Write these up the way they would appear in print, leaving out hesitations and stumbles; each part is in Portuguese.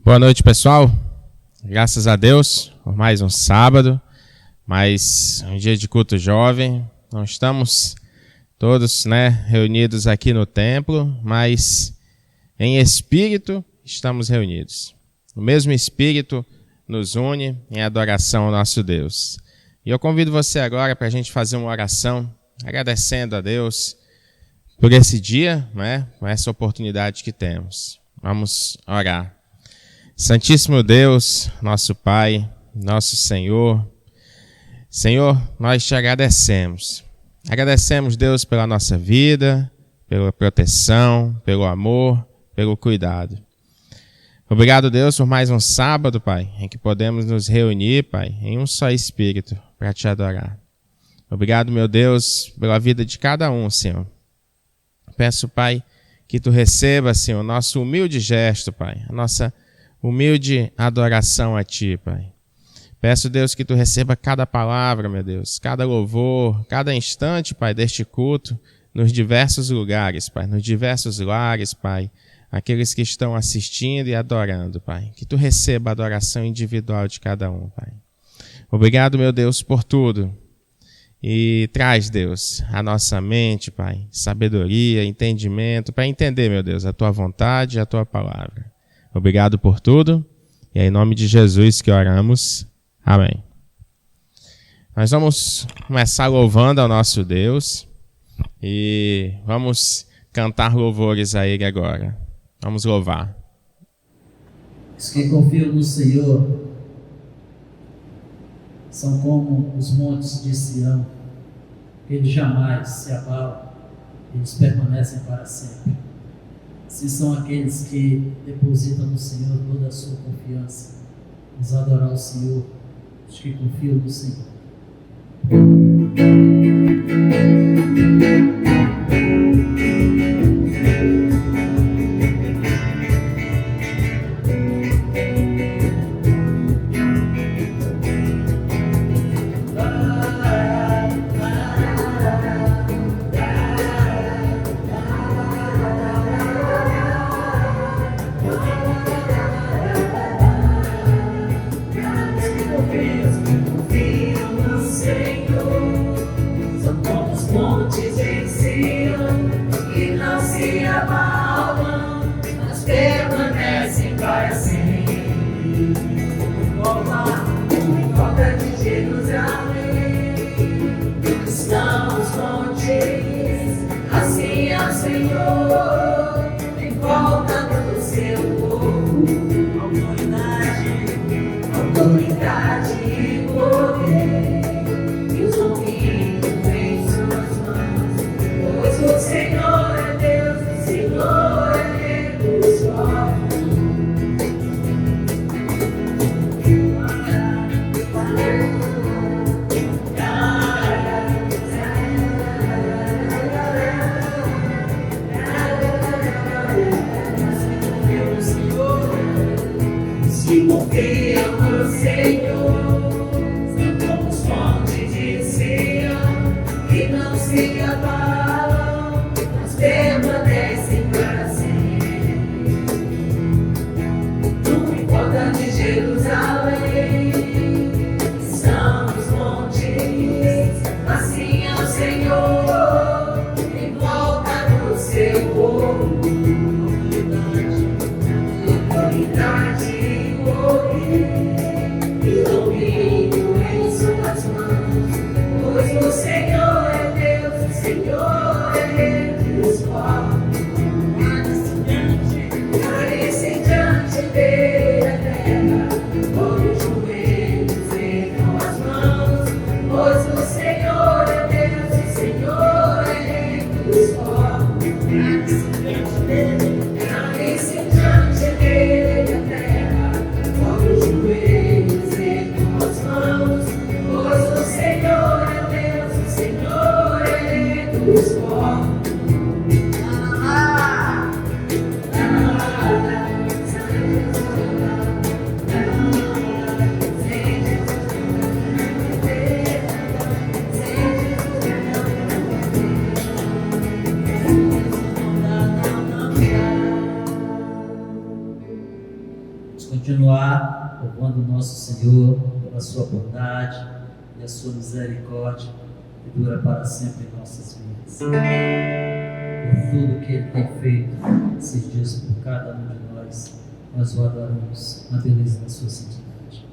Boa noite, pessoal. Graças a Deus por mais um sábado, mais um dia de culto jovem. Não estamos todos, reunidos aqui no templo, mas em espírito estamos reunidos. O mesmo espírito nos une em adoração ao nosso Deus. E eu convido você agora para a gente fazer uma oração, agradecendo a Deus por esse dia, com essa oportunidade que temos. Vamos orar. Santíssimo Deus, nosso Pai, nosso Senhor, nós te agradecemos. Agradecemos, Deus, pela nossa vida, pela proteção, pelo amor, pelo cuidado. Obrigado, Deus, por mais um sábado, Pai, em que podemos nos reunir, Pai, em um só espírito para te adorar. Obrigado, meu Deus, pela vida de cada um, Senhor. Peço, Pai, que tu receba, Senhor, o nosso humilde gesto, Pai, a nossa humilde adoração a Ti, Pai. Peço, Deus, que Tu receba cada palavra, meu Deus, cada louvor, cada instante, Pai, deste culto, nos diversos lugares, Pai, nos diversos lares, Pai, aqueles que estão assistindo e adorando, Pai. Que Tu receba a adoração individual de cada um, Pai. Obrigado, meu Deus, por tudo. E traz, Deus, a nossa mente, Pai, sabedoria, entendimento, para entender, meu Deus, a Tua vontade e a Tua palavra. Obrigado por tudo, e é em nome de Jesus que oramos. Amém. Nós vamos começar louvando ao nosso Deus, e vamos cantar louvores a Ele agora. Vamos louvar. Os que confiam no Senhor são como os montes de Sião, eles jamais se abalam, eles permanecem para sempre. Se são aqueles que depositam no Senhor toda a sua confiança. Vamos adorar o Senhor, os que confiam no Senhor. Senhor, são como os montes em continuar louvando o nosso Senhor pela sua bondade e a sua misericórdia que dura para sempre em nossas vidas. Por tudo que Ele tem feito esses dias por cada um de nós o adoramos na beleza da sua santidade.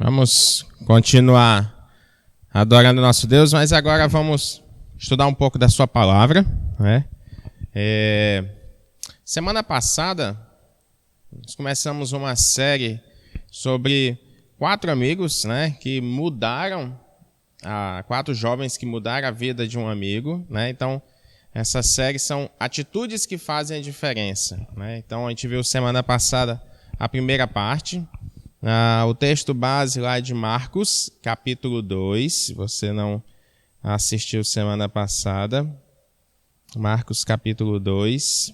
Vamos continuar adorando nosso Deus, mas agora vamos estudar um pouco da sua palavra, né? Semana passada, nós começamos uma série sobre 4 amigos, né, que mudaram, 4 jovens que mudaram a vida de um amigo, né? Então, essa série são atitudes que fazem a diferença, né? Então, a gente viu semana passada a primeira parte, o texto base lá de Marcos, capítulo 2, se você não assistiu semana passada, Marcos capítulo 2.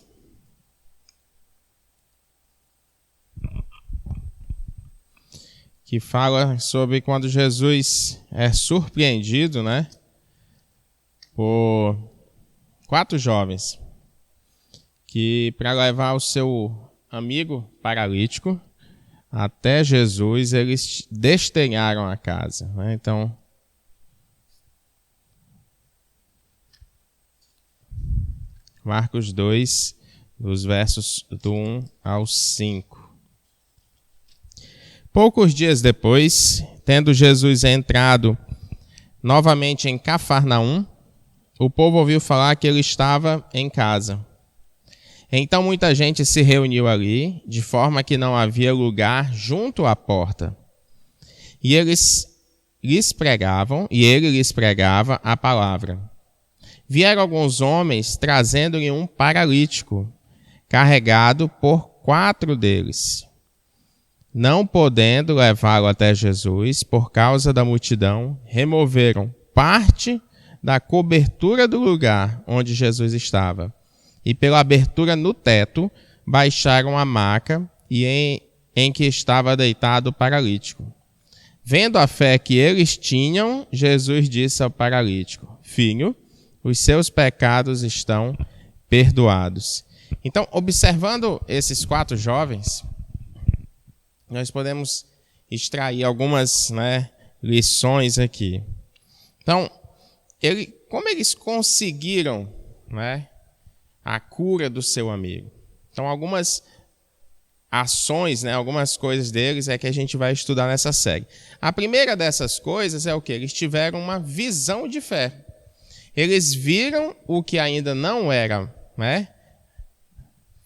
Que fala sobre quando Jesus é surpreendido, né, por 4 jovens que, para levar o seu amigo paralítico até Jesus, eles destelharam a casa, né? Então, Marcos 2, dos versos do 1 ao 5. Poucos dias depois, tendo Jesus entrado novamente em Cafarnaum, o povo ouviu falar que ele estava em casa. Então muita gente se reuniu ali, de forma que não havia lugar junto à porta. E eles ele lhes pregava a palavra. Vieram alguns homens trazendo-lhe um paralítico, carregado por 4 deles. Não podendo levá-lo até Jesus, por causa da multidão, removeram parte da cobertura do lugar onde Jesus estava, e pela abertura no teto, baixaram a maca em que estava deitado o paralítico. Vendo a fé que eles tinham, Jesus disse ao paralítico: Filho, os seus pecados estão perdoados. Então, observando esses 4 jovens, nós podemos extrair algumas, lições aqui. Então, como eles conseguiram, a cura do seu amigo? Então, algumas ações, algumas coisas deles é que a gente vai estudar nessa série. A primeira dessas coisas é o quê? Eles tiveram uma visão de fé. Eles viram o que ainda não era,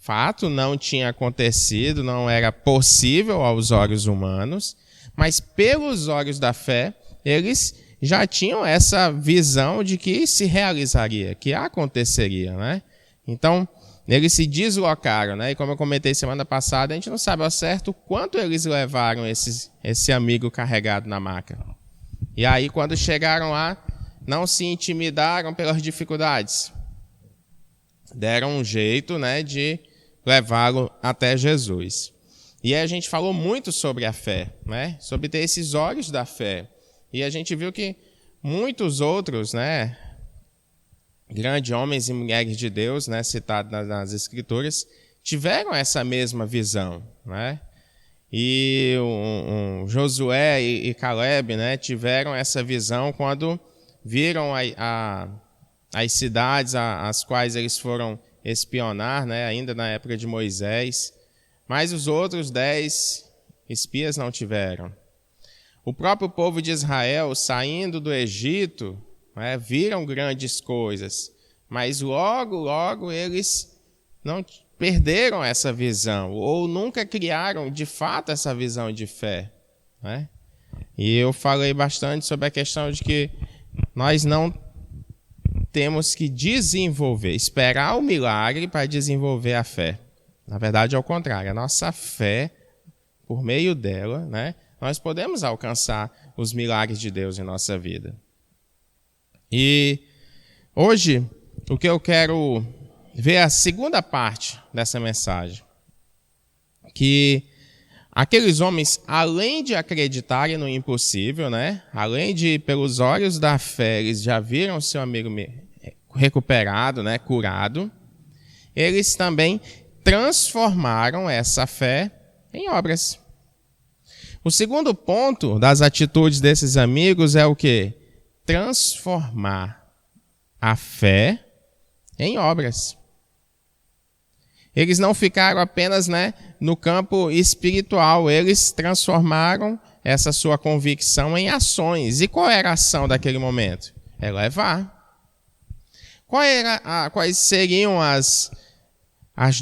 fato, não tinha acontecido, não era possível aos olhos humanos, mas pelos olhos da fé, eles já tinham essa visão de que se realizaria, que aconteceria, Então, eles se deslocaram, E como eu comentei semana passada, a gente não sabe ao certo quanto eles levaram esse amigo carregado na maca. E aí, quando chegaram lá, não se intimidaram pelas dificuldades. Deram um jeito, de levá-lo até Jesus. E aí a gente falou muito sobre a fé, sobre ter esses olhos da fé. E a gente viu que muitos outros, grandes homens e mulheres de Deus, citados nas Escrituras, tiveram essa mesma visão, E Josué e Caleb, tiveram essa visão quando viram as cidades às quais eles foram espionar, ainda na época de Moisés, mas os outros 10 espias não tiveram. O próprio povo de Israel, saindo do Egito, viram grandes coisas, mas logo eles não perderam essa visão, ou nunca criaram de fato essa visão de fé. E eu falei bastante sobre a questão de que nós não temos que esperar o milagre para desenvolver a fé. Na verdade, ao contrário, a nossa fé, por meio dela, nós podemos alcançar os milagres de Deus em nossa vida. E hoje, o que eu quero ver é a segunda parte dessa mensagem. Que aqueles homens, além de acreditarem no impossível, além de, pelos olhos da fé, eles já viram seu amigo recuperado, curado, eles também transformaram essa fé em obras. O segundo ponto das atitudes desses amigos é o quê? Transformar a fé em obras. Eles não ficaram apenas no campo espiritual, eles transformaram essa sua convicção em ações. E qual era a ação daquele momento? É levar. Quais seriam as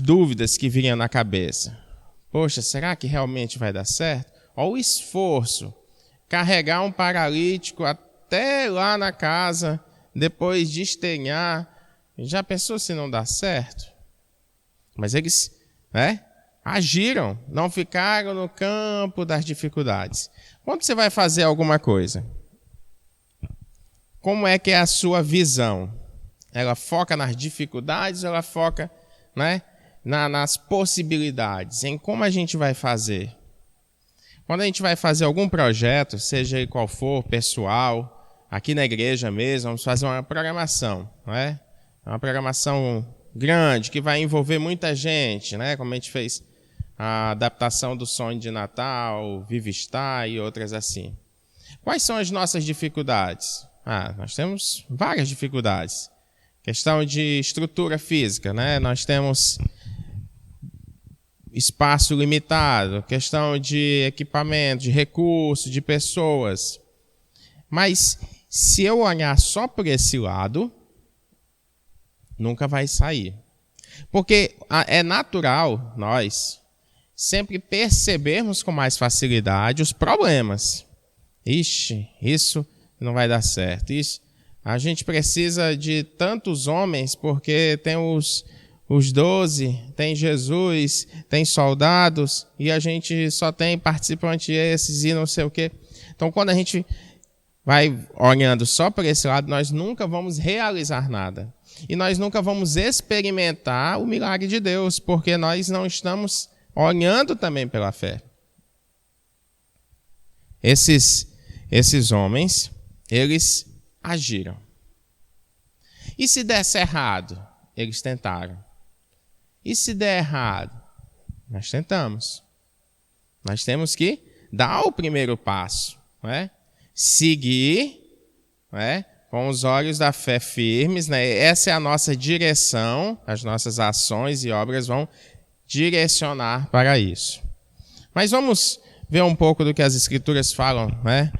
dúvidas que viriam na cabeça? Poxa, será que realmente vai dar certo? Olha o esforço. Carregar um paralítico até lá na casa, depois desdenhar. Já pensou se não dá certo? Mas eles agiram, não ficaram no campo das dificuldades. Quando você vai fazer alguma coisa, como é que é a sua visão? Ela foca nas dificuldades ou ela foca nas possibilidades, em como a gente vai fazer? Quando a gente vai fazer algum projeto, seja ele qual for, pessoal, aqui na igreja mesmo, vamos fazer uma programação, uma programação grande, que vai envolver muita gente, como a gente fez a adaptação do Sonho de Natal, Vive Estar e outras assim. Quais são as nossas dificuldades? Nós temos várias dificuldades. Questão de estrutura física, nós temos espaço limitado, questão de equipamento, de recursos, de pessoas. Mas se eu olhar só por esse lado, nunca vai sair. Porque é natural nós sempre percebermos com mais facilidade os problemas. Ixi, isso não vai dar certo. Ixi, a gente precisa de tantos homens porque tem os 12, tem Jesus, tem soldados e a gente só tem participantes esses e não sei o quê. Então, quando a gente vai olhando só para esse lado, nós nunca vamos realizar nada. E nós nunca vamos experimentar o milagre de Deus, porque nós não estamos olhando também pela fé. Esses homens, eles agiram. E se desse errado? Eles tentaram. E se der errado? Nós tentamos. Nós temos que dar o primeiro passo, não é? Seguir, não é? Com os olhos da fé firmes, né? Essa é a nossa direção, as nossas ações e obras vão direcionar para isso. Mas vamos ver um pouco do que as Escrituras falam, né?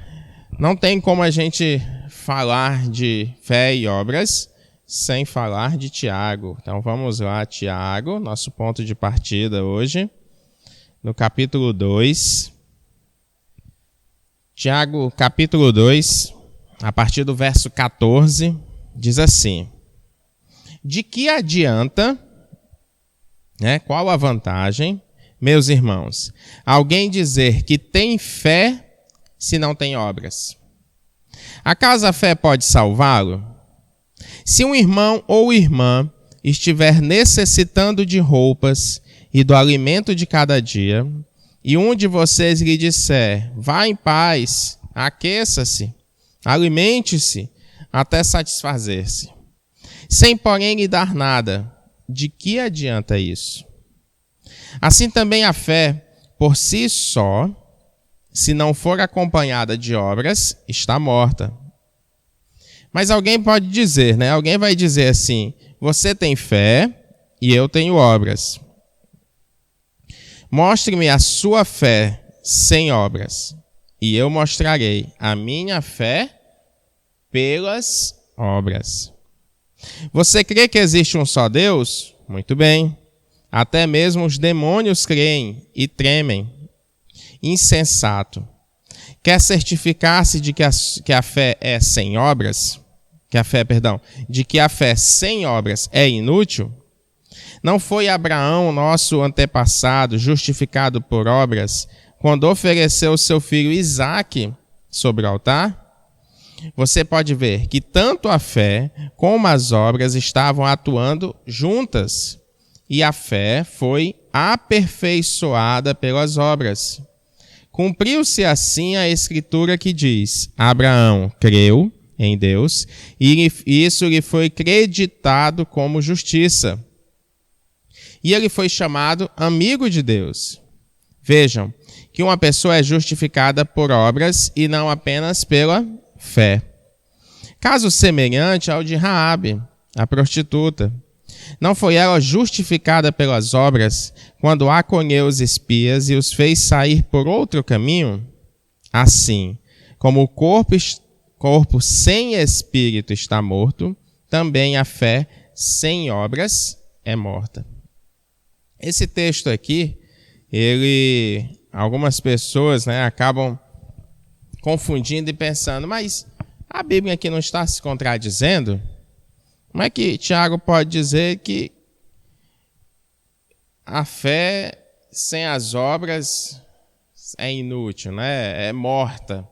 Não tem como a gente falar de fé e obras sem falar de Tiago. Então vamos lá, Tiago, nosso ponto de partida hoje, no capítulo 2. Tiago, capítulo 2, a partir do verso 14, diz assim: de que adianta, né, qual a vantagem, meus irmãos, alguém dizer que tem fé se não tem obras? Acaso a fé pode salvá-lo? Se um irmão ou irmã estiver necessitando de roupas e do alimento de cada dia, e um de vocês lhe disser, vá em paz, aqueça-se, alimente-se até satisfazer-se, sem porém lhe dar nada, de que adianta isso? Assim também a fé, por si só, se não for acompanhada de obras, está morta. Mas alguém pode dizer, né? Alguém vai dizer assim, você tem fé e eu tenho obras. Mostre-me a sua fé sem obras, e eu mostrarei a minha fé pelas obras. Você crê que existe um só Deus? Muito bem. Até mesmo os demônios creem e tremem. Insensato. Quer certificar-se de que a fé é sem obras? De que a fé sem obras é inútil? Não foi Abraão, nosso antepassado, justificado por obras, quando ofereceu seu filho Isaque sobre o altar? Você pode ver que tanto a fé como as obras estavam atuando juntas, e a fé foi aperfeiçoada pelas obras. Cumpriu-se assim a escritura que diz, Abraão creu em Deus, e isso lhe foi creditado como justiça. E ele foi chamado amigo de Deus. Vejam que uma pessoa é justificada por obras e não apenas pela fé. Caso semelhante ao de Raabe, a prostituta. Não foi ela justificada pelas obras quando acolheu os espias e os fez sair por outro caminho? Assim, como o corpo sem espírito está morto, também a fé sem obras é morta. Esse texto aqui, algumas pessoas, né, acabam confundindo e pensando, mas a Bíblia aqui não está se contradizendo? Como é que Tiago pode dizer que a fé sem as obras é inútil, né? É morta?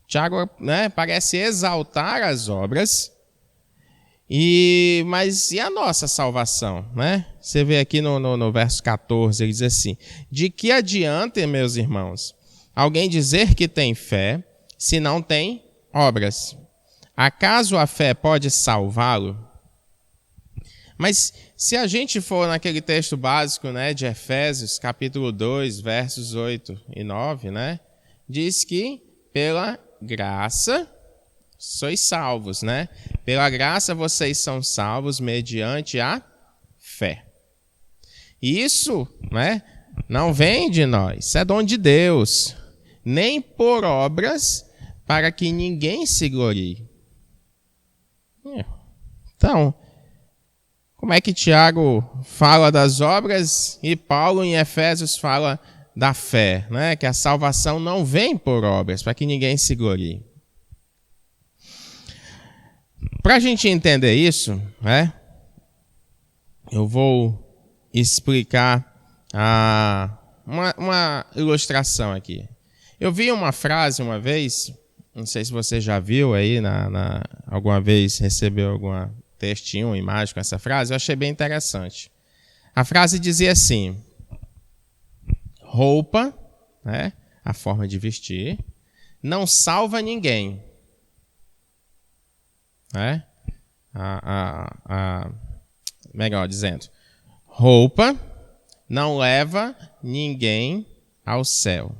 Tiago, né, parece exaltar as obras, mas e a nossa salvação, né? Você vê aqui no verso 14, ele diz assim, de que adianta, meus irmãos, alguém dizer que tem fé se não tem obras? Acaso a fé pode salvá-lo? Mas se a gente for naquele texto básico, né, de Efésios, capítulo 2, versos 8 e 9, né, diz que pela graça sois salvos, né? Pela graça vocês são salvos mediante a fé. E isso, né, não vem de nós, é dom de Deus, nem por obras para que ninguém se glorie. Então, como é que Tiago fala das obras e Paulo em Efésios fala da fé, né? Que a salvação não vem por obras, para que ninguém se glorie. Para a gente entender isso, né? Eu vou explicar uma ilustração aqui. Eu vi uma frase uma vez, não sei se você já viu aí, alguma vez recebeu algum textinho, imagem com essa frase, eu achei bem interessante. A frase dizia assim: roupa, né, a forma de vestir, não salva ninguém. Né? Melhor dizendo, roupa não leva ninguém ao céu.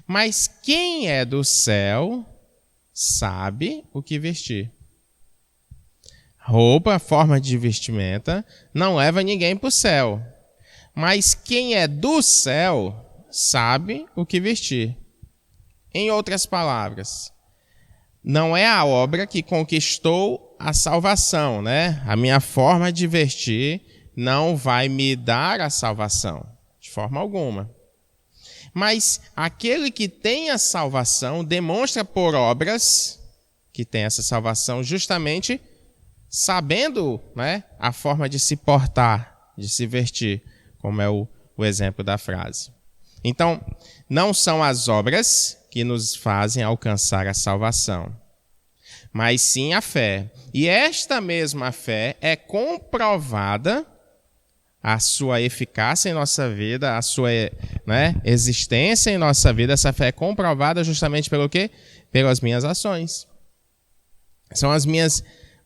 Mas quem é do céu sabe o que vestir. Roupa, forma de vestimenta, não leva ninguém para o céu. Mas quem é do céu sabe o que vestir. Em outras palavras, não é a obra que conquistou a salvação, né? A minha forma de vestir não vai me dar a salvação, de forma alguma. Mas aquele que tem a salvação demonstra por obras que tem essa salvação, justamente sabendo, né, a forma de se portar, de se vestir, como é o exemplo da frase. Então, não são as obras que nos fazem alcançar a salvação, mas sim a fé. E esta mesma fé é comprovada, a sua eficácia em nossa vida, a sua, né, existência em nossa vida, essa fé é comprovada justamente pelo quê? Pelas minhas ações. São as minhas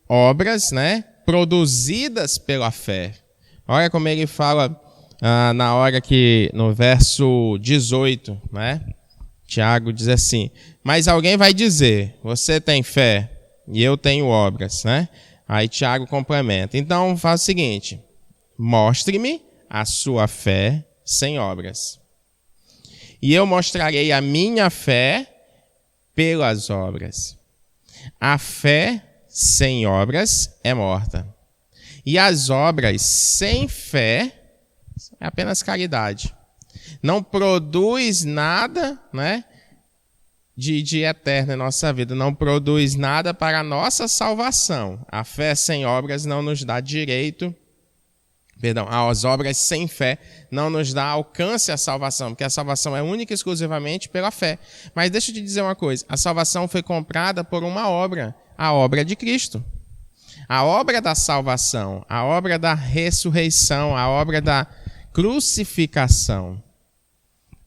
obras, né, produzidas pela fé. Olha como ele fala na hora que, no verso 18, né, Tiago diz assim: mas alguém vai dizer, você tem fé e eu tenho obras, né? Aí Tiago complementa. Então faz o seguinte: mostre-me a sua fé sem obras, e eu mostrarei a minha fé pelas obras. A fé sem obras é morta, e as obras sem fé é apenas caridade. Não produz nada, né, de eterno em nossa vida, não produz nada para a nossa salvação. A fé sem obras não nos dá direito, as obras sem fé não nos dá alcance à salvação, porque a salvação é única e exclusivamente pela fé. Mas deixa eu te dizer uma coisa, a salvação foi comprada por uma obra, a obra de Cristo. A obra da salvação, a obra da ressurreição, a obra da crucificação.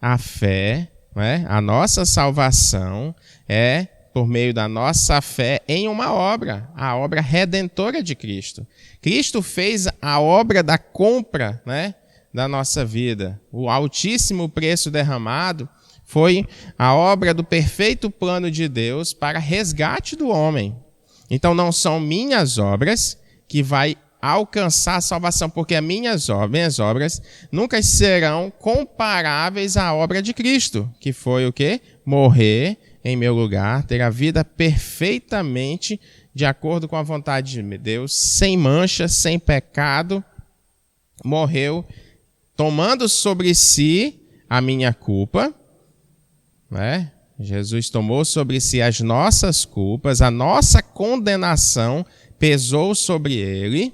A fé, né, a nossa salvação é por meio da nossa fé em uma obra, a obra redentora de Cristo. Cristo fez a obra da compra, né, da nossa vida. O altíssimo preço derramado foi a obra do perfeito plano de Deus para resgate do homem. Então não são minhas obras que vai alcançar a salvação, porque as minhas obras nunca serão comparáveis à obra de Cristo, que foi o quê? Morrer em meu lugar, ter a vida perfeitamente de acordo com a vontade de Deus, sem mancha, sem pecado, morreu tomando sobre si a minha culpa, né? Jesus tomou sobre si as nossas culpas, a nossa condenação pesou sobre ele.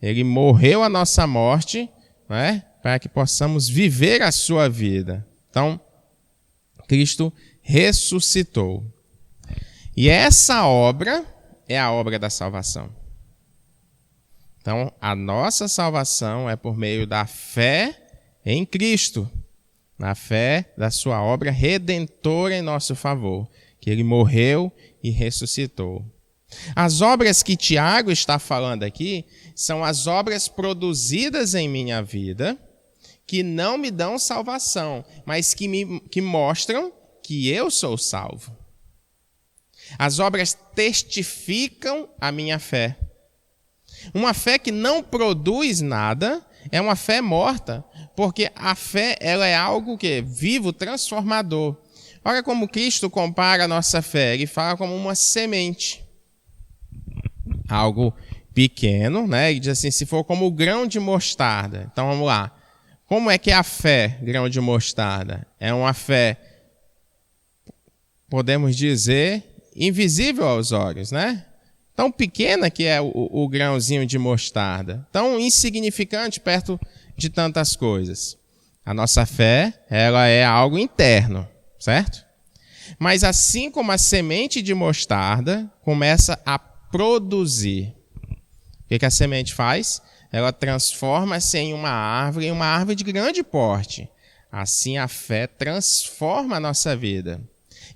Ele morreu a nossa morte, né, para que possamos viver a sua vida. Então, Cristo ressuscitou. E essa obra é a obra da salvação. Então, a nossa salvação é por meio da fé em Cristo, na fé da sua obra redentora em nosso favor, que ele morreu e ressuscitou. As obras que Tiago está falando aqui são as obras produzidas em minha vida, que não me dão salvação, mas que mostram que eu sou salvo. As obras testificam a minha fé. Uma fé que não produz nada é uma fé morta, porque a fé ela é algo que vivo, transformador. Olha como Cristo compara a nossa fé, ele fala como uma semente. Algo pequeno, né? Ele diz assim, se for como o grão de mostarda. Então vamos lá. Como é que é a fé, grão de mostarda? É uma fé, podemos dizer, invisível aos olhos, né? Tão pequena que é o grãozinho de mostarda, tão insignificante perto de tantas coisas. A nossa fé, ela é algo interno, certo? Mas assim como a semente de mostarda começa a produzir, o que a semente faz? Ela transforma-se em uma árvore de grande porte. Assim a fé transforma a nossa vida.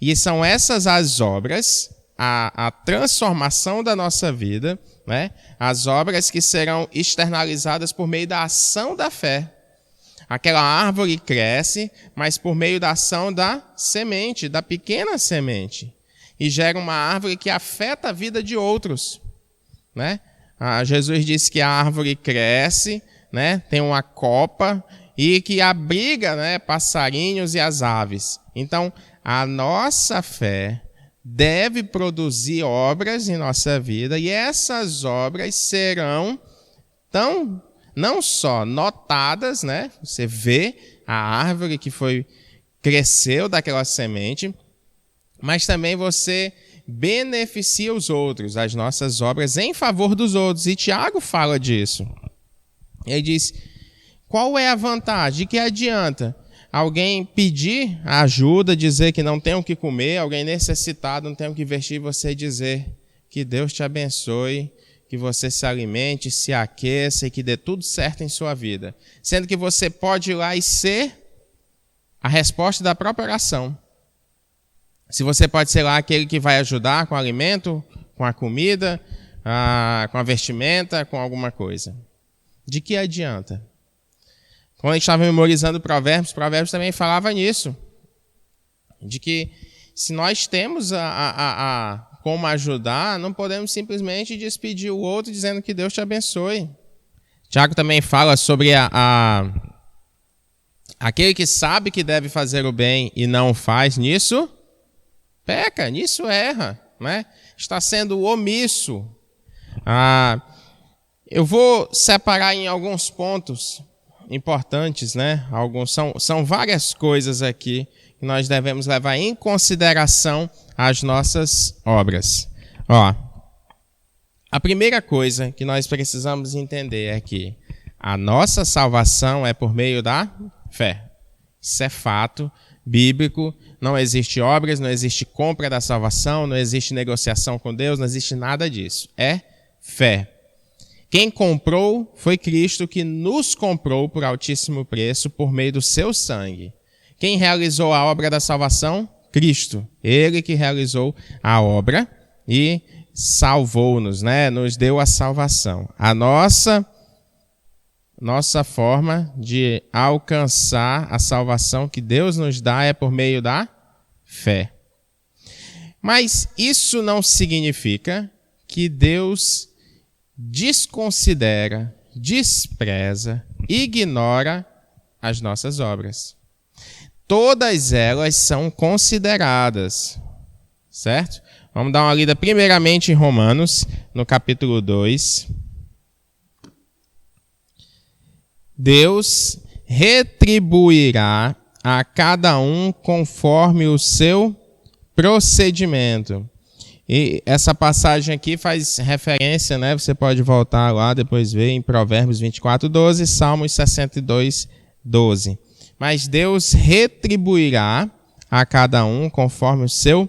E são essas as obras, a transformação da nossa vida, né? As obras que serão externalizadas por meio da ação da fé. Aquela árvore cresce, mas por meio da ação da semente, da pequena semente. E gera uma árvore que afeta a vida de outros, né? Jesus disse que a árvore cresce, né? Tem uma copa e que abriga, né, passarinhos e as aves. Então, a nossa fé deve produzir obras em nossa vida e essas obras serão não só notadas, né? Você vê a árvore que cresceu daquela semente, mas também você beneficia os outros, as nossas obras em favor dos outros. E Tiago fala disso. Ele diz, qual é a vantagem? De que adianta alguém pedir ajuda, dizer que não tem o que comer, alguém necessitado não tem o que vestir, você dizer que Deus te abençoe, que você se alimente, se aqueça e que dê tudo certo em sua vida. Sendo que você pode ir lá e ser a resposta da própria oração. Se você pode ser lá aquele que vai ajudar com o alimento, com a comida, com a vestimenta, com alguma coisa. De que adianta? Quando a gente estava memorizando Provérbios também falava nisso. De que se nós temos como ajudar, não podemos simplesmente despedir o outro dizendo que Deus te abençoe. Tiago também fala sobre aquele que sabe que deve fazer o bem e não faz, nisso peca, nisso erra, né? Está sendo omisso. Eu vou separar em alguns pontos importantes, né? São várias coisas aqui que nós devemos levar em consideração as nossas obras. A primeira coisa que nós precisamos entender é que a nossa salvação é por meio da fé. Isso é fato bíblico. Não existe obras, não existe compra da salvação, não existe negociação com Deus, não existe nada disso. É fé. Quem comprou foi Cristo, que nos comprou por altíssimo preço por meio do seu sangue. Quem realizou a obra da salvação? Cristo. Ele que realizou a obra e salvou-nos, né? Nos deu a salvação. A nossa forma de alcançar a salvação que Deus nos dá é por meio da fé. Mas isso não significa que Deus desconsidera, despreza, ignora as nossas obras. Todas elas são consideradas, certo? Vamos dar uma lida primeiramente em Romanos, no capítulo 2. Deus retribuirá a cada um conforme o seu procedimento. E essa passagem aqui faz referência, né? Você pode voltar lá, depois ver em Provérbios 24:12, Salmos 62:12. Mas Deus retribuirá a cada um conforme o seu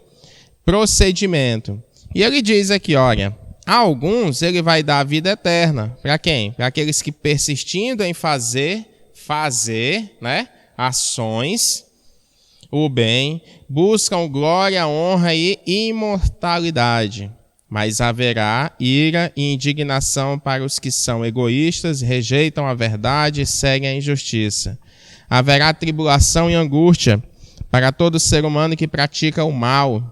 procedimento. E ele diz aqui, olha, a alguns ele vai dar a vida eterna. Para quem? Para aqueles que persistindo em fazer, né, ações, o bem, buscam glória, honra e imortalidade. Mas haverá ira e indignação para os que são egoístas, rejeitam a verdade e seguem a injustiça. Haverá tribulação e angústia para todo ser humano que pratica o mal.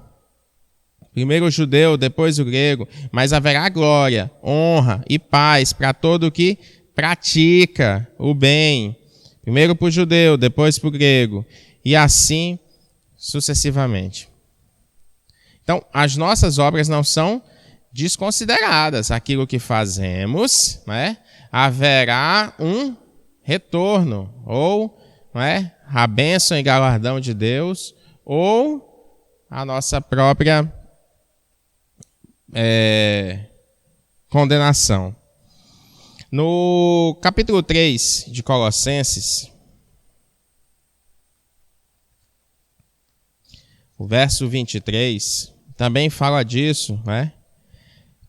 Primeiro o judeu, depois o grego, mas haverá glória, honra e paz para todo o que pratica o bem. Primeiro para o judeu, depois para o grego, e assim sucessivamente. Então, as nossas obras não são desconsideradas. Aquilo que fazemos, né? Haverá um retorno, ou não é, a bênção e galardão de Deus, ou a nossa própria condenação. No capítulo 3 de Colossenses, o verso 23, também fala disso, né?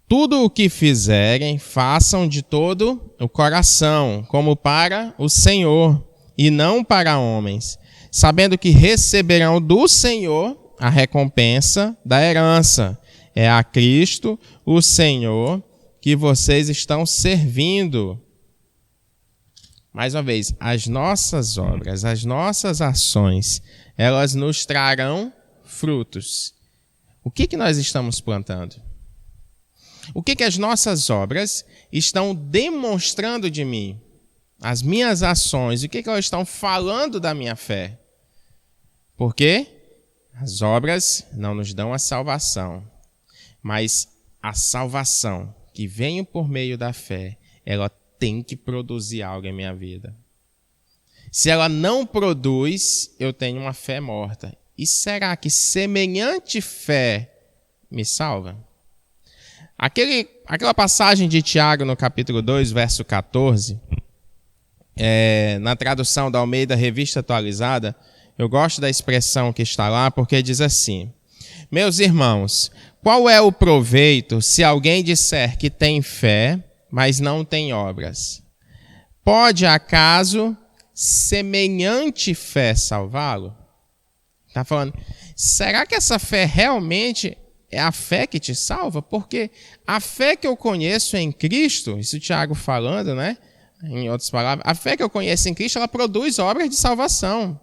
Tudo o que fizerem, façam de todo o coração, como para o Senhor, e não para homens, sabendo que receberão do Senhor a recompensa da herança. É a Cristo, o Senhor, que vocês estão servindo. Mais uma vez, as nossas obras, as nossas ações, elas nos trarão frutos. O que nós estamos plantando? O que as nossas obras estão demonstrando de mim? As minhas ações, o que elas estão falando da minha fé? Porque as obras não nos dão a salvação, mas a salvação que vem por meio da fé, ela tem que produzir algo em minha vida. Se ela não produz, eu tenho uma fé morta. E será que semelhante fé me salva? Aquela passagem de Tiago no capítulo 2, verso 14, na tradução da Almeida Revista Atualizada, eu gosto da expressão que está lá, porque diz assim: meus irmãos, qual é o proveito se alguém disser que tem fé, mas não tem obras? Pode acaso semelhante fé salvá-lo? Está falando, será que essa fé realmente é a fé que te salva? Porque a fé que eu conheço em Cristo, isso o Tiago falando, né? Em outras palavras, a fé que eu conheço em Cristo, ela produz obras de salvação.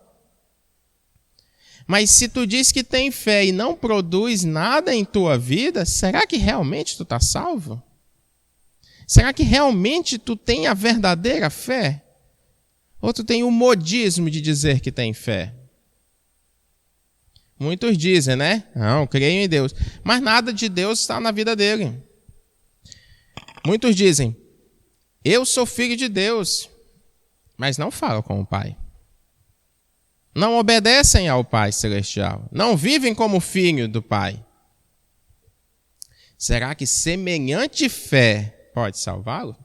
Mas se tu diz que tem fé e não produz nada em tua vida, será que realmente tu está salvo? Será que realmente tu tem a verdadeira fé? Ou tu tem o modismo de dizer que tem fé? Muitos dizem, né? Não, creio em Deus. Mas nada de Deus está na vida dele. Muitos dizem, eu sou filho de Deus, mas não falam com o Pai. Não obedecem ao Pai Celestial. Não vivem como filho do Pai. Será que semelhante fé pode salvá-lo?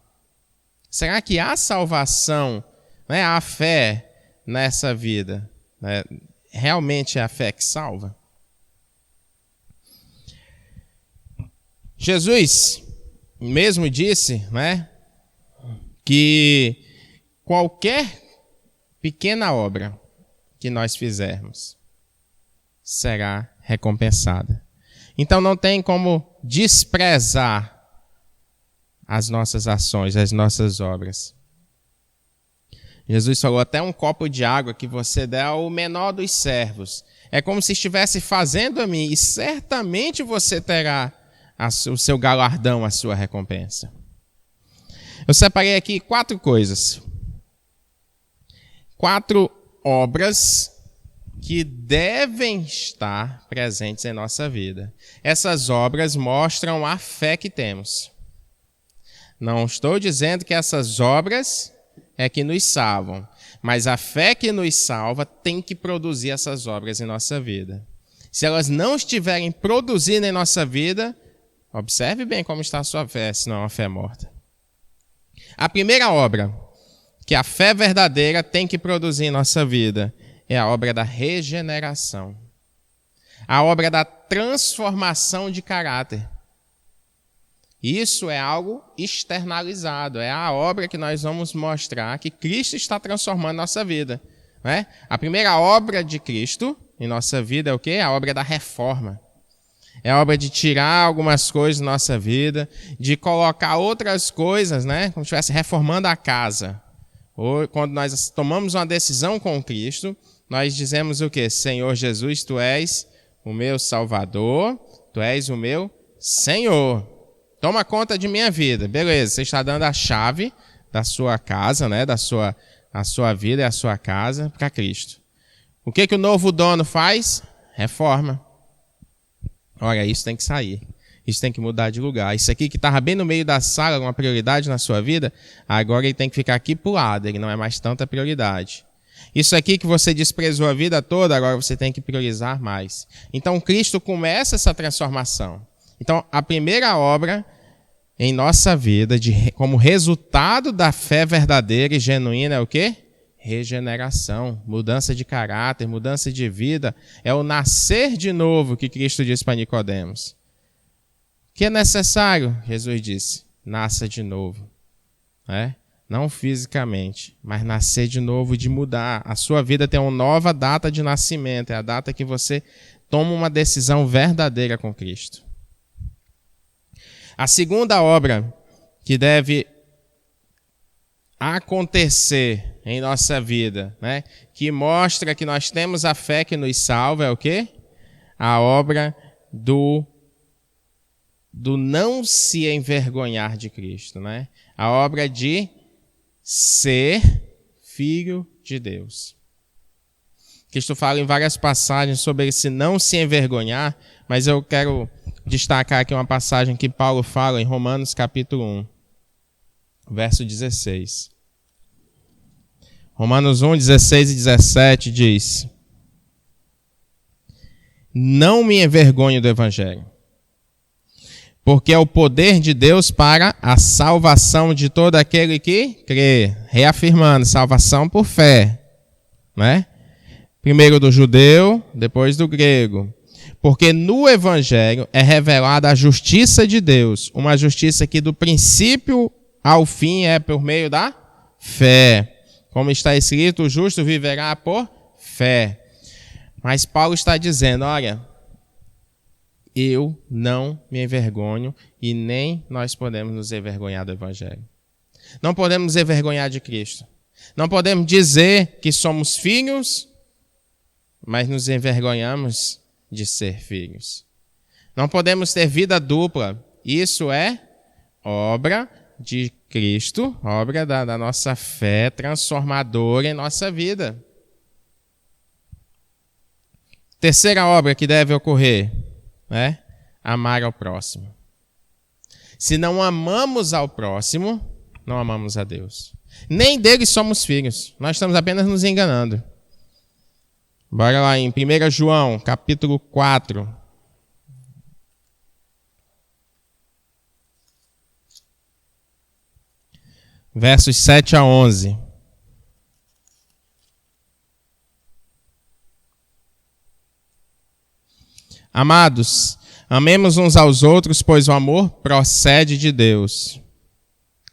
Será que há salvação, né, há fé nessa vida? Né? Realmente é a fé que salva? Jesus mesmo disse, né, que qualquer pequena obra que nós fizermos será recompensada. Então não tem como desprezar as nossas ações, as nossas obras. Jesus falou, até um copo de água que você der ao menor dos servos. É como se estivesse fazendo a mim, e certamente você terá o seu galardão, a sua recompensa. Eu separei aqui 4 coisas. 4 obras que devem estar presentes em nossa vida. Essas obras mostram a fé que temos. Não estou dizendo que essas obras é que nos salvam, mas a fé que nos salva tem que produzir essas obras em nossa vida. Se elas não estiverem produzindo em nossa vida, observe bem como está a sua fé, se não é uma fé morta. A primeira obra que a fé verdadeira tem que produzir em nossa vida é a obra da regeneração. A obra da transformação de caráter. Isso é algo externalizado, é a obra que nós vamos mostrar que Cristo está transformando nossa vida. Né? A primeira obra de Cristo em nossa vida é o quê? A obra da reforma. É a obra de tirar algumas coisas da nossa vida, de colocar outras coisas, né? Como se estivesse reformando a casa. Ou quando nós tomamos uma decisão com Cristo, nós dizemos o quê? Senhor Jesus, Tu és o meu Salvador, Tu és o meu Senhor. Toma conta de minha vida. Beleza, você está dando a chave da sua casa, né? A sua vida e a sua casa para Cristo. O que o novo dono faz? Reforma. Olha, isso tem que sair. Isso tem que mudar de lugar. Isso aqui que estava bem no meio da sala, uma prioridade na sua vida, agora ele tem que ficar aqui para o lado, ele não é mais tanta prioridade. Isso aqui que você desprezou a vida toda, agora você tem que priorizar mais. Então Cristo começa essa transformação. Então a primeira obra em nossa vida, como resultado da fé verdadeira e genuína, é o quê? Regeneração, mudança de caráter, mudança de vida. É o nascer de novo que Cristo disse para Nicodemos. O que é necessário? Jesus disse, nasça de novo. Não fisicamente, mas nascer de novo, de mudar. A sua vida tem uma nova data de nascimento, é a data que você toma uma decisão verdadeira com Cristo. A segunda obra que deve acontecer em nossa vida, que mostra que nós temos a fé que nos salva, é o quê? A obra do não se envergonhar de Cristo, A obra de ser filho de Deus. Cristo fala em várias passagens sobre esse não se envergonhar, mas eu quero destacar aqui uma passagem que Paulo fala em Romanos capítulo 1, verso 16. Romanos 1, 16 e 17 diz: não me envergonho do Evangelho, porque é o poder de Deus para a salvação de todo aquele que crê. Reafirmando, salvação por fé. Primeiro do judeu, depois do grego. Porque no Evangelho é revelada a justiça de Deus. Uma justiça que do princípio ao fim é por meio da fé. Como está escrito, o justo viverá por fé. Mas Paulo está dizendo, olha, eu não me envergonho e nem nós podemos nos envergonhar do Evangelho. Não podemos nos envergonhar de Cristo. Não podemos dizer que somos filhos, mas nos envergonhamos de ser filhos. Não podemos ter vida dupla. Isso é obra de Cristo, obra da nossa fé transformadora em nossa vida. Terceira obra que deve ocorrer, amar ao próximo. Se não amamos ao próximo, não amamos a Deus. Nem dele somos filhos. Nós estamos apenas nos enganando. Bora lá em 1 João, capítulo 4. Versos 7 a 11. Amados, amemos uns aos outros, pois o amor procede de Deus.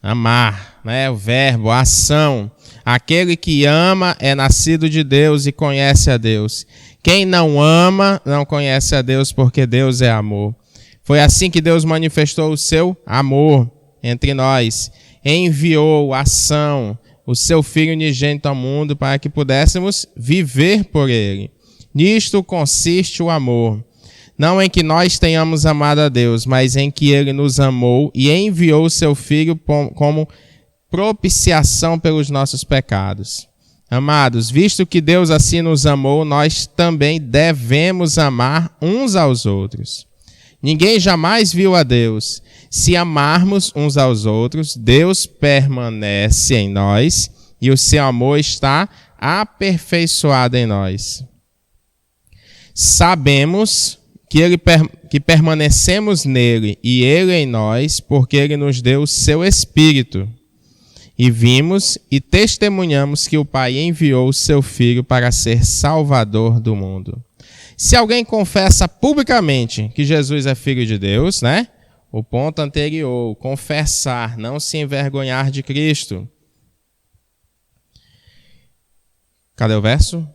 Amar, o verbo, a ação. Aquele que ama é nascido de Deus e conhece a Deus. Quem não ama não conhece a Deus, porque Deus é amor. Foi assim que Deus manifestou o seu amor entre nós. Enviou ação, o seu Filho unigênito ao mundo, para que pudéssemos viver por ele. Nisto consiste o amor. Não em que nós tenhamos amado a Deus, mas em que ele nos amou e enviou o seu Filho como propiciação pelos nossos pecados. Amados, visto que Deus assim nos amou, nós também devemos amar uns aos outros. Ninguém jamais viu a Deus. Se amarmos uns aos outros, Deus permanece em nós e o seu amor está aperfeiçoado em nós. Sabemos que permanecemos nele e ele em nós, porque ele nos deu o seu Espírito. E vimos e testemunhamos que o Pai enviou o seu Filho para ser Salvador do mundo. Se alguém confessa publicamente que Jesus é Filho de Deus, o ponto anterior, confessar, não se envergonhar de Cristo. Cadê o verso?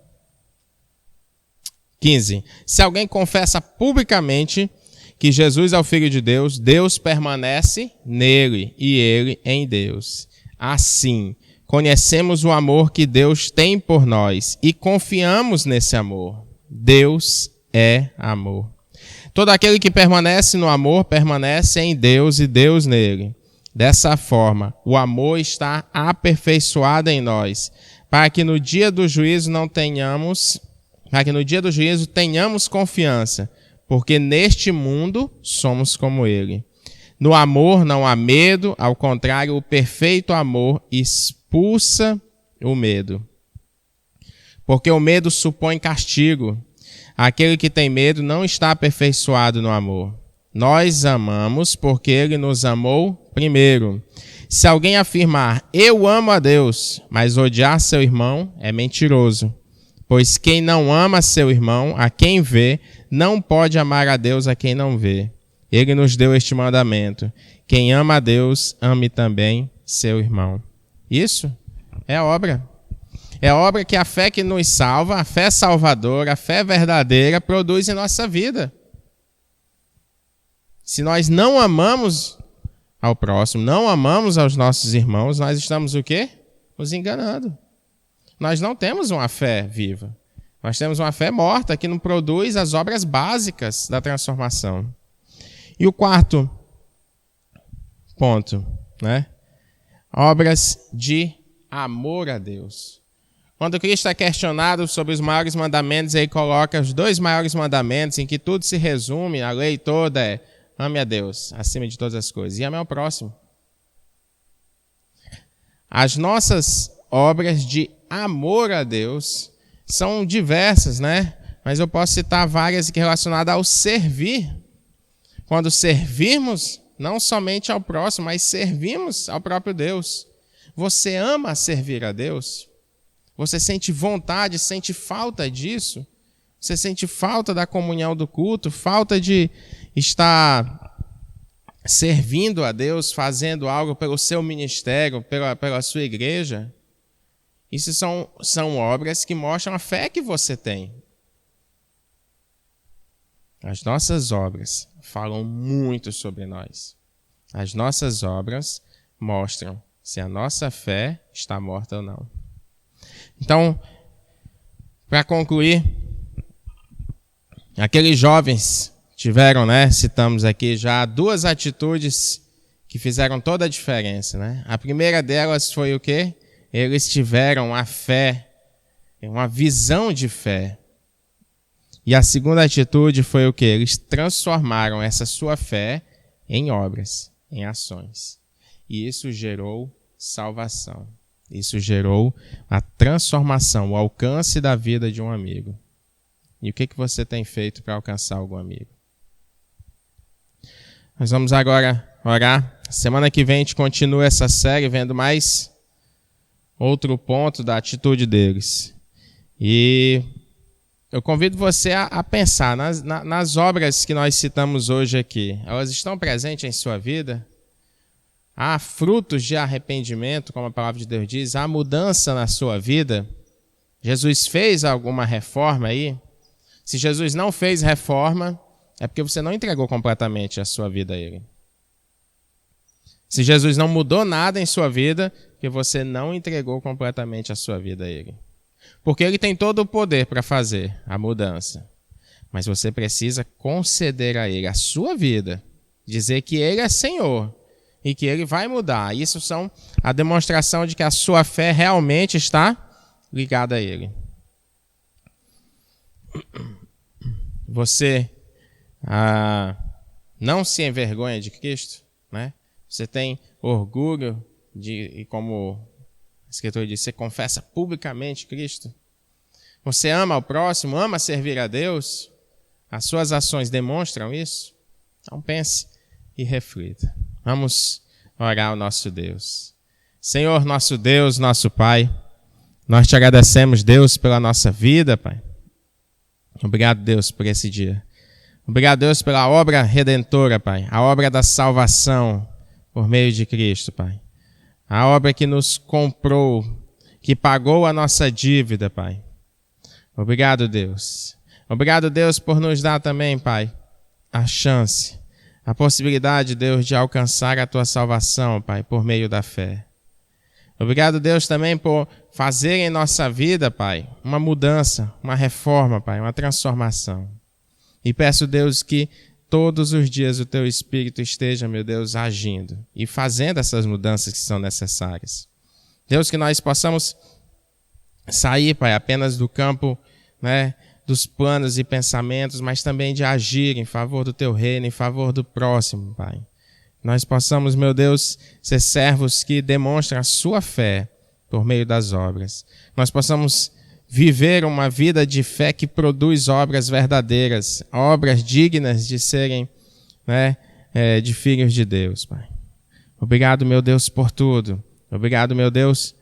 15. Se alguém confessa publicamente que Jesus é o Filho de Deus, Deus permanece nele e ele em Deus. Assim, conhecemos o amor que Deus tem por nós e confiamos nesse amor. Deus é amor. Todo aquele que permanece no amor permanece em Deus e Deus nele. Dessa forma, o amor está aperfeiçoado em nós, para que no dia do juízo tenhamos confiança, porque neste mundo somos como ele. No amor não há medo, ao contrário, o perfeito amor expulsa o medo. Porque o medo supõe castigo. Aquele que tem medo não está aperfeiçoado no amor. Nós amamos porque ele nos amou primeiro. Se alguém afirmar, eu amo a Deus, mas odiar seu irmão, é mentiroso. Pois quem não ama seu irmão, a quem vê, não pode amar a Deus a quem não vê. Ele nos deu este mandamento. Quem ama a Deus, ame também seu irmão. Isso é obra. É obra que a fé que nos salva, a fé salvadora, a fé verdadeira, produz em nossa vida. Se nós não amamos ao próximo, não amamos aos nossos irmãos, nós estamos o quê? Nos enganando. Nós não temos uma fé viva. Nós temos uma fé morta que não produz as obras básicas da transformação. E o quarto ponto, né? Obras de amor a Deus. Quando Cristo é questionado sobre os maiores mandamentos, ele coloca os 2 maiores mandamentos em que tudo se resume, a lei toda é: ame a Deus acima de todas as coisas e ame ao próximo. As nossas obras de amor a Deus são diversas, né? Mas eu posso citar várias aqui relacionadas ao servir. Quando servirmos, não somente ao próximo, mas servimos ao próprio Deus. Você ama servir a Deus? Você sente vontade, sente falta disso? Você sente falta da comunhão do culto, falta de estar servindo a Deus, fazendo algo pelo seu ministério, pela sua igreja? Isso são obras que mostram a fé que você tem. As nossas obras falam muito sobre nós. As nossas obras mostram se a nossa fé está morta ou não. Então, para concluir, aqueles jovens tiveram, né, citamos aqui já 2 atitudes que fizeram toda a diferença, né? A primeira delas foi o quê? Eles tiveram a fé, uma visão de fé. E a segunda atitude foi o quê? Eles transformaram essa sua fé em obras, em ações. E isso gerou salvação. Isso gerou a transformação, o alcance da vida de um amigo. E o que você tem feito para alcançar algum amigo? Nós vamos agora orar. Semana que vem a gente continua essa série vendo mais outro ponto da atitude deles. E eu convido você a pensar nas obras que nós citamos hoje aqui. Elas estão presentes em sua vida? Há frutos de arrependimento, como a palavra de Deus diz? Há mudança na sua vida? Jesus fez alguma reforma aí? Se Jesus não fez reforma, é porque você não entregou completamente a sua vida a Ele. Se Jesus não mudou nada em sua vida, é porque você não entregou completamente a sua vida a Ele. Porque Ele tem todo o poder para fazer a mudança. Mas você precisa conceder a Ele a sua vida. Dizer que Ele é Senhor e que Ele vai mudar. Isso são a demonstração de que a sua fé realmente está ligada a Ele. Você não se envergonha de Cristo, né? Você tem orgulho e como a Escritura diz, você confessa publicamente Cristo? Você ama o próximo, ama servir a Deus? As suas ações demonstram isso? Então pense e reflita. Vamos orar ao nosso Deus. Senhor, nosso Deus, nosso Pai, nós te agradecemos, Deus, pela nossa vida, Pai. Obrigado, Deus, por esse dia. Obrigado, Deus, pela obra redentora, Pai. A obra da salvação por meio de Cristo, Pai. A obra que nos comprou, que pagou a nossa dívida, Pai. Obrigado, Deus. Obrigado, Deus, por nos dar também, Pai, a chance, a possibilidade, Deus, de alcançar a Tua salvação, Pai, por meio da fé. Obrigado, Deus, também por fazer em nossa vida, Pai, uma mudança, uma reforma, Pai, uma transformação. E peço, Deus, que todos os dias o Teu Espírito esteja, meu Deus, agindo e fazendo essas mudanças que são necessárias. Deus, que nós possamos sair, Pai, apenas do campo, né, dos planos e pensamentos, mas também de agir em favor do teu reino, em favor do próximo, Pai. Nós possamos, meu Deus, ser servos que demonstram a sua fé por meio das obras. Nós possamos viver uma vida de fé que produz obras verdadeiras, obras dignas de serem, de filhos de Deus, Pai. Obrigado, meu Deus, por tudo. Obrigado, meu Deus,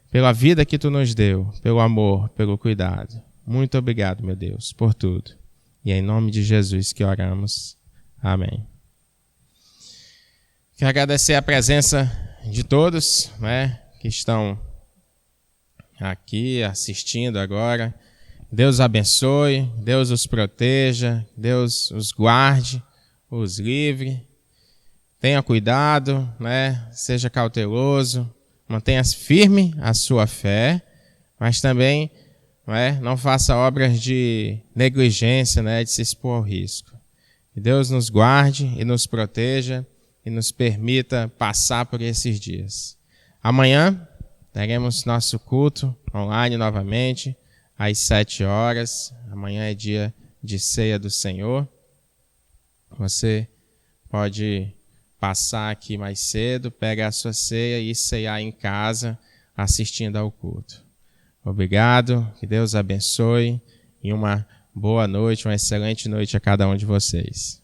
pela vida que tu nos deu, pelo amor, pelo cuidado. Muito obrigado, meu Deus, por tudo. E é em nome de Jesus que oramos. Amém. Quero agradecer a presença de todos, que estão aqui assistindo agora. Deus abençoe, Deus os proteja, Deus os guarde, os livre. Tenha cuidado, seja cauteloso, mantenha firme a sua fé, mas também não faça obras de negligência, de se expor ao risco. Que Deus nos guarde e nos proteja e nos permita passar por esses dias. Amanhã teremos nosso culto online novamente, às 7 horas. Amanhã é dia de ceia do Senhor. Você pode passar aqui mais cedo, pegar a sua ceia e ceiar em casa, assistindo ao culto. Obrigado, que Deus abençoe e uma boa noite, uma excelente noite a cada um de vocês.